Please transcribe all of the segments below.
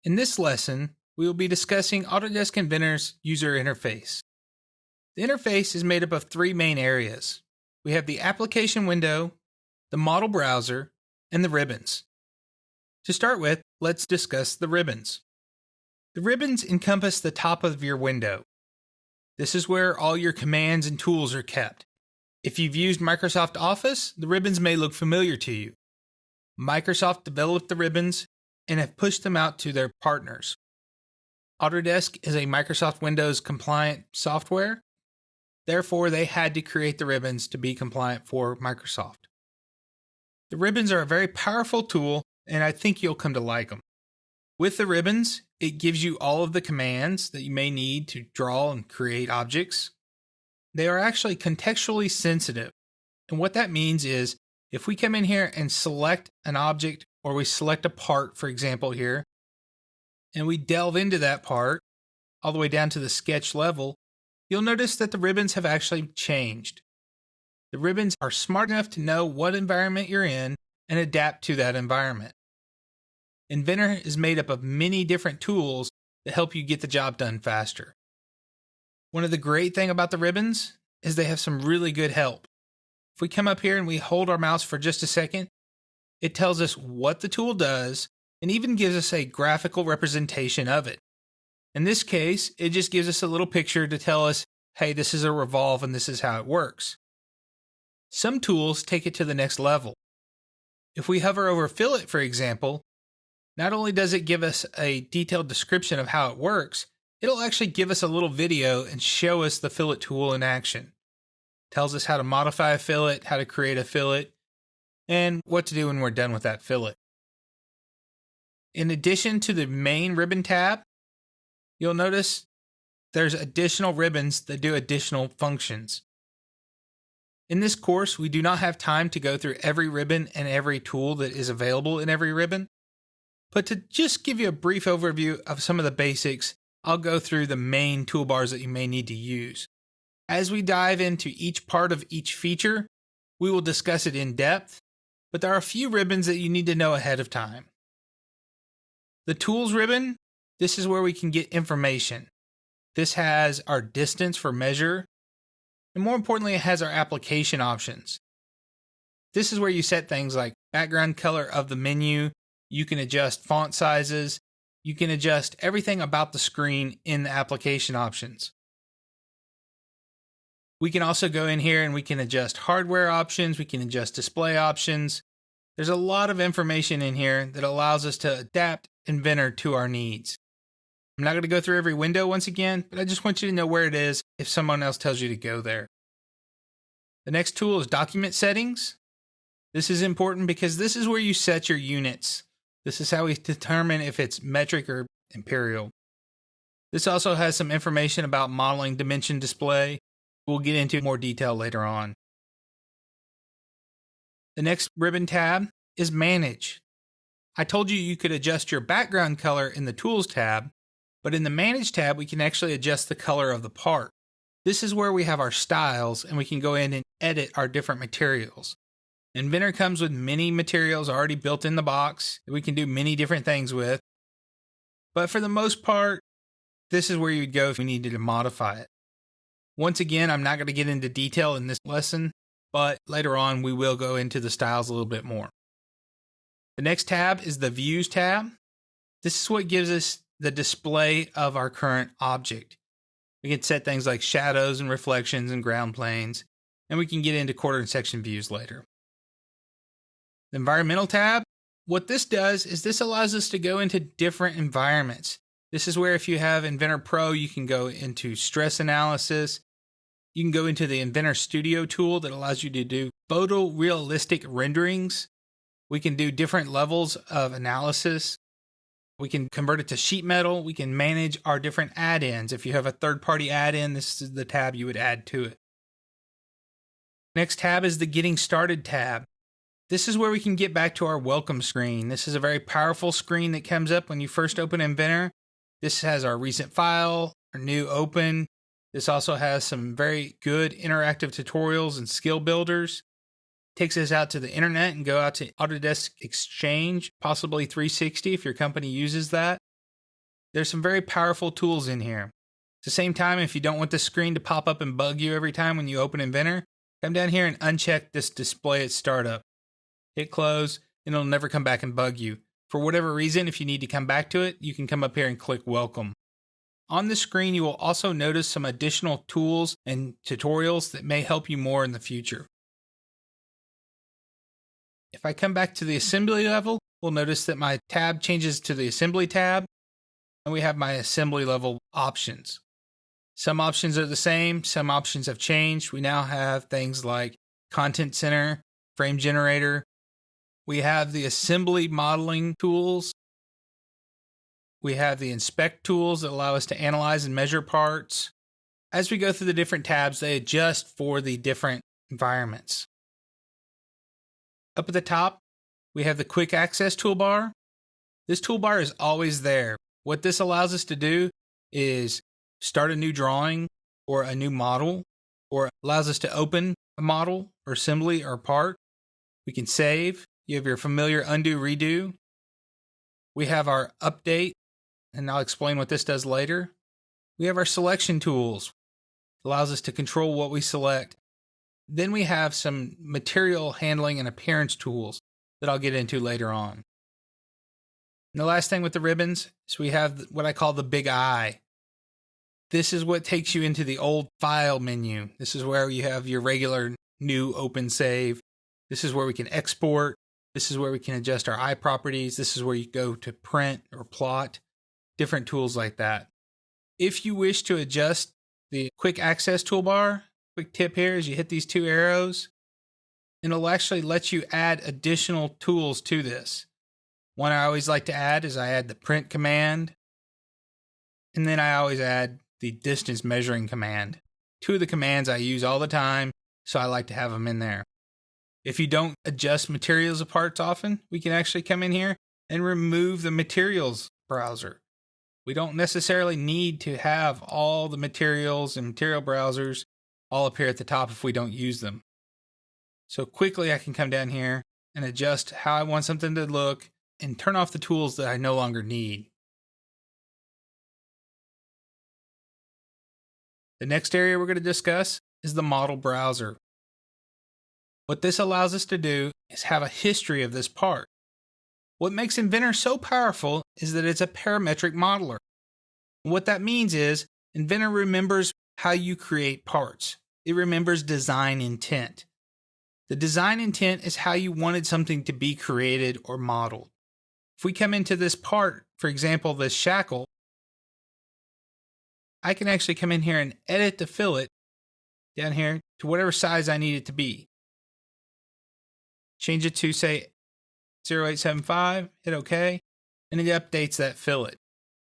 In this lesson, we will be discussing Autodesk Inventor's user interface. The interface is made up of three main areas. We have the application window, the model browser, and the ribbons. To start with, let's discuss the ribbons. The ribbons encompass the top of your window. This is where all your commands and tools are kept. If you've used Microsoft Office, the ribbons may look familiar to you. Microsoft developed the ribbons and have pushed them out to their partners. Autodesk is a Microsoft Windows compliant software. Therefore, they had to create the ribbons to be compliant for Microsoft. The ribbons are a very powerful tool, and I think you'll come to like them. With the ribbons, it gives you all of the commands that you may need to draw and create objects. They are actually contextually sensitive. And what that means is, if we come in here and select an object, or we select a part, for example here, and we delve into that part, all the way down to the sketch level, you'll notice that the ribbons have actually changed. The ribbons are smart enough to know what environment you're in and adapt to that environment. Inventor is made up of many different tools that help you get the job done faster. One of the great things about the ribbons is they have some really good help. If we come up here and we hold our mouse for just a second, it tells us what the tool does and even gives us a graphical representation of it. In this case, it just gives us a little picture to tell us, hey, this is a revolve and this is how it works. Some tools take it to the next level. If we hover over fillet, for example, not only does it give us a detailed description of how it works, it'll actually give us a little video and show us the fillet tool in action. It tells us how to modify a fillet, how to create a fillet, and what to do when we're done with that fillet. In addition to the main ribbon tab, you'll notice there's additional ribbons that do additional functions. In this course, we do not have time to go through every ribbon and every tool that is available in every ribbon, but to just give you a brief overview of some of the basics, I'll go through the main toolbars that you may need to use. As we dive into each part of each feature, we will discuss it in depth, but there are a few ribbons that you need to know ahead of time. The Tools ribbon, this is where we can get information. This has our distance for measure, and more importantly, it has our application options. This is where you set things like background color of the menu, you can adjust font sizes, you can adjust everything about the screen in the application options. We can also go in here and we can adjust hardware options, we can adjust display options. There's a lot of information in here that allows us to adapt Inventor to our needs. I'm not going to go through every window once again, but I just want you to know where it is if someone else tells you to go there. The next tool is Document Settings. This is important because this is where you set your units. This is how we determine if it's metric or imperial. This also has some information about modeling dimension display. We'll get into more detail later on. The next ribbon tab is Manage. I told you you could adjust your background color in the Tools tab, but in the Manage tab, we can actually adjust the color of the part. This is where we have our styles and we can go in and edit our different materials. Inventor comes with many materials already built in the box that we can do many different things with. But for the most part, this is where you'd go if we needed to modify it. Once again, I'm not going to get into detail in this lesson, but later on we will go into the styles a little bit more. The next tab is the Views tab. This is what gives us the display of our current object. We can set things like shadows and reflections and ground planes, and we can get into quarter and section views later. The Environmental tab, what this does is this allows us to go into different environments. This is where if you have Inventor Pro, you can go into stress analysis. You can go into the Inventor Studio tool that allows you to do photorealistic renderings. We can do different levels of analysis. We can convert it to sheet metal. We can manage our different add-ins. If you have a third-party add-in, this is the tab you would add to it. Next tab is the Getting Started tab. This is where we can get back to our welcome screen. This is a very powerful screen that comes up when you first open Inventor. This has our recent file, our new open. This also has some very good interactive tutorials and skill builders. Takes us out to the internet and go out to Autodesk Exchange, possibly 360 if your company uses that. there's some very powerful tools in here. At the same time, if you don't want the screen to pop up and bug you every time when you open Inventor, come down here and uncheck this display at startup. Hit close, and it'll never come back and bug you. For whatever reason, if you need to come back to it, you can come up here and click welcome. On the screen, you will also notice some additional tools and tutorials that may help you more in the future. If I come back to the assembly level, we'll notice that my tab changes to the assembly tab, and we have my assembly level options. Some options are the same, some options have changed. We now have things like Content Center, Frame Generator. We have the assembly modeling tools. We have the inspect tools that allow us to analyze and measure parts. As we go through the different tabs, they adjust for the different environments. Up at the top, we have the quick access toolbar. This toolbar is always there. What this allows us to do is start a new drawing or a new model, or allows us to open a model or assembly or part. We can save. You have your familiar undo, redo. We have our update, and I'll explain what this does later. We have our selection tools. It allows us to control what we select. Then we have some material handling and appearance tools that I'll get into later on. And the last thing with the ribbons is we have what I call the big eye. This is what takes you into the old file menu. This is where you have your regular new open save. This is where we can export. This is where we can adjust our eye properties. This is where you go to print or plot, different tools like that. If you wish to adjust the quick access toolbar, quick tip here is you hit these two arrows, and it'll actually let you add additional tools to this. One I always like to add is I add the print command, and then I always add the distance measuring command. Two of the commands I use all the time, so I like to have them in there. If you don't adjust materials of parts often, we can actually come in here and remove the materials browser. We don't necessarily need to have all the materials and material browsers all up here at the top if we don't use them. So quickly I can come down here and adjust how I want something to look and turn off the tools that I no longer need. The next area we're going to discuss is the model browser. What this allows us to do is have a history of this part. What makes Inventor so powerful is that it's a parametric modeler. What that means is Inventor remembers how you create parts. It remembers design intent. The design intent is how you wanted something to be created or modeled. If we come into this part, for example, this shackle, I can actually come in here and edit the fillet down here to whatever size I need it to be. Change it to, say, 0875, hit OK, and it updates that fillet.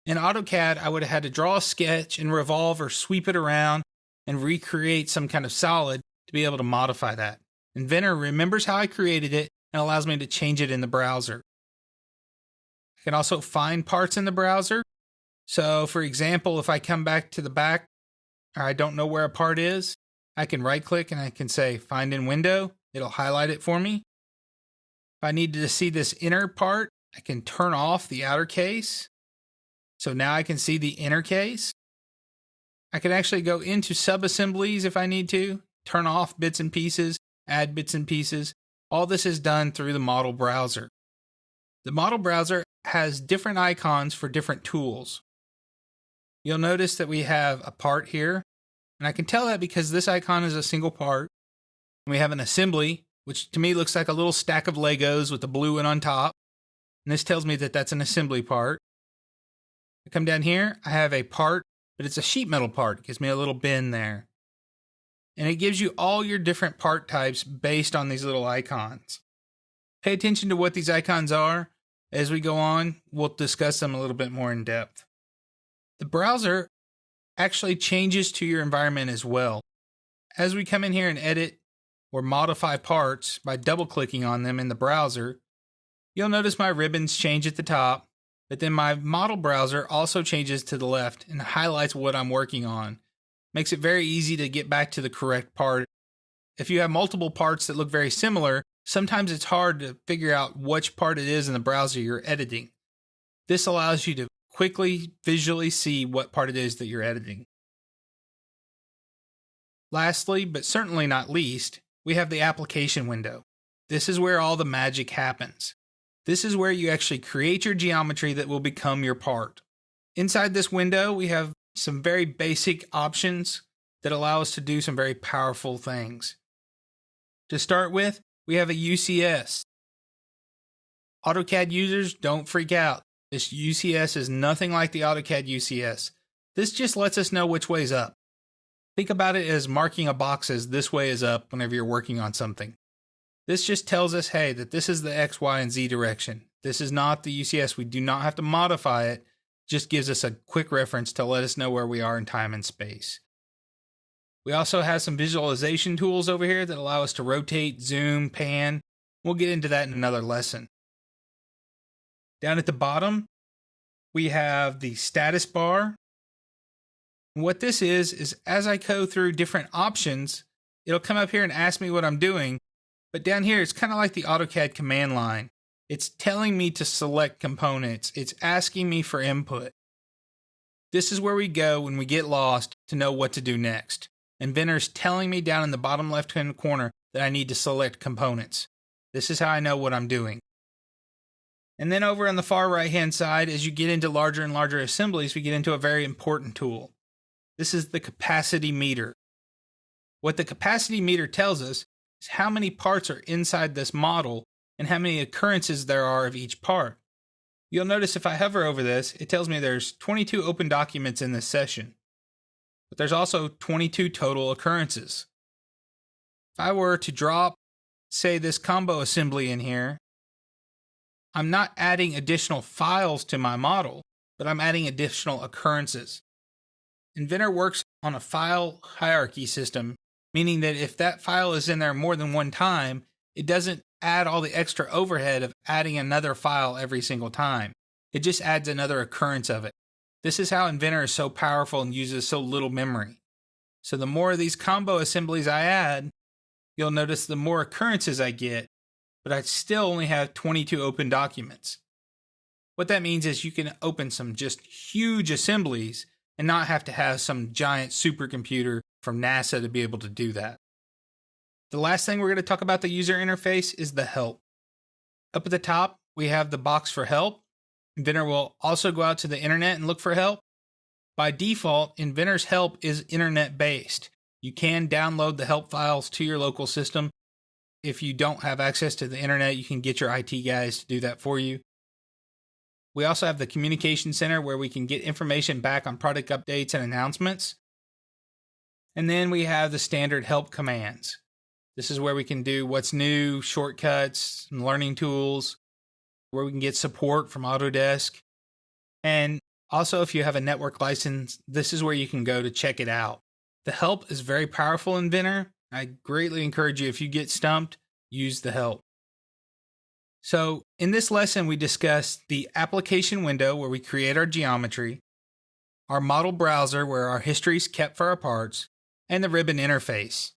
In AutoCAD, I would have had to draw a sketch and revolve or sweep it around and recreate some kind of solid to be able to modify that. Inventor remembers how I created it and allows me to change it in the browser. I can also find parts in the browser. So, for example, if I come back to the back, or I don't know where a part is, I can right-click and I can say Find in Window. It'll highlight it for me. If I needed to see this inner part, I can turn off the outer case. So now I can see the inner case. I can actually go into sub-assemblies if I need to, turn off bits and pieces, add bits and pieces. All this is done through the model browser. The model browser has different icons for different tools. You'll notice that we have a part here, and I can tell that because this icon is a single part. And we have an assembly, which to me looks like a little stack of Legos with the blue one on top. And this tells me that that's an assembly part. I come down here, I have a part, but it's a sheet metal part. It gives me a little bin there. And it gives you all your different part types based on these little icons. Pay attention to what these icons are. As we go on, we'll discuss them a little bit more in depth. The browser actually changes to your environment as well. As we come in here and edit or modify parts by double-clicking on them in the browser, you'll notice my ribbons change at the top, but then my model browser also changes to the left and highlights what I'm working on. Makes it very easy to get back to the correct part. If you have multiple parts that look very similar, sometimes it's hard to figure out which part it is in the browser you're editing. This allows you to quickly visually see what part it is that you're editing. Lastly, but certainly not least, we have the application window. This is where all the magic happens. This is where you actually create your geometry that will become your part. Inside this window, we have some very basic options that allow us to do some very powerful things. To start with, we have a UCS. AutoCAD users, don't freak out. This UCS is nothing like the AutoCAD UCS. This just lets us know which way is up. Think about it as marking a box as this way is up whenever you're working on something. This just tells us, hey, that this is the X, Y, and Z direction. This is not the UCS. We do not have to modify it. It just gives us a quick reference to let us know where we are in time and space. We also have some visualization tools over here that allow us to rotate, zoom, pan. We'll get into that in another lesson. Down at the bottom, we have the status bar. And what this is as I go through different options, it'll come up here and ask me what I'm doing. But down here, it's kind of like the AutoCAD command line. It's telling me to select components. It's asking me for input. This is where we go when we get lost to know what to do next. Inventor's telling me down in the bottom left-hand corner that I need to select components. This is how I know what I'm doing. And then over on the far right-hand side, as you get into larger and larger assemblies, we get into a very important tool. This is the capacity meter. What the capacity meter tells us is how many parts are inside this model and how many occurrences there are of each part. You'll notice if I hover over this, it tells me there's 22 open documents in this session. But there's also 22 total occurrences. If I were to drop, say, this combo assembly in here, I'm not adding additional files to my model, but I'm adding additional occurrences. Inventor works on a file hierarchy system, meaning that if that file is in there more than one time, it doesn't add all the extra overhead of adding another file every single time. It just adds another occurrence of it. This is how Inventor is so powerful and uses so little memory. So the more of these combo assemblies I add, you'll notice the more occurrences I get, but I still only have 22 open documents. What that means is you can open some just huge assemblies and not have to have some giant supercomputer from NASA to be able to do that. The last thing we're going to talk about the user interface is the help. Up at the top, we have the box for help. Inventor will also go out to the internet and look for help. By default, Inventor's help is internet-based. You can download the help files to your local system. If you don't have access to the internet, you can get your IT guys to do that for you. We also have the communication center where we can get information back on product updates and announcements. And then we have the standard help commands. This is where we can do what's new, shortcuts, and learning tools, where we can get support from Autodesk. And also, if you have a network license, this is where you can go to check it out. The help is very powerful in Inventor. I greatly encourage you, if you get stumped, use the help. So in this lesson, we discussed the application window where we create our geometry, our model browser where our history is kept for our parts, and the ribbon interface.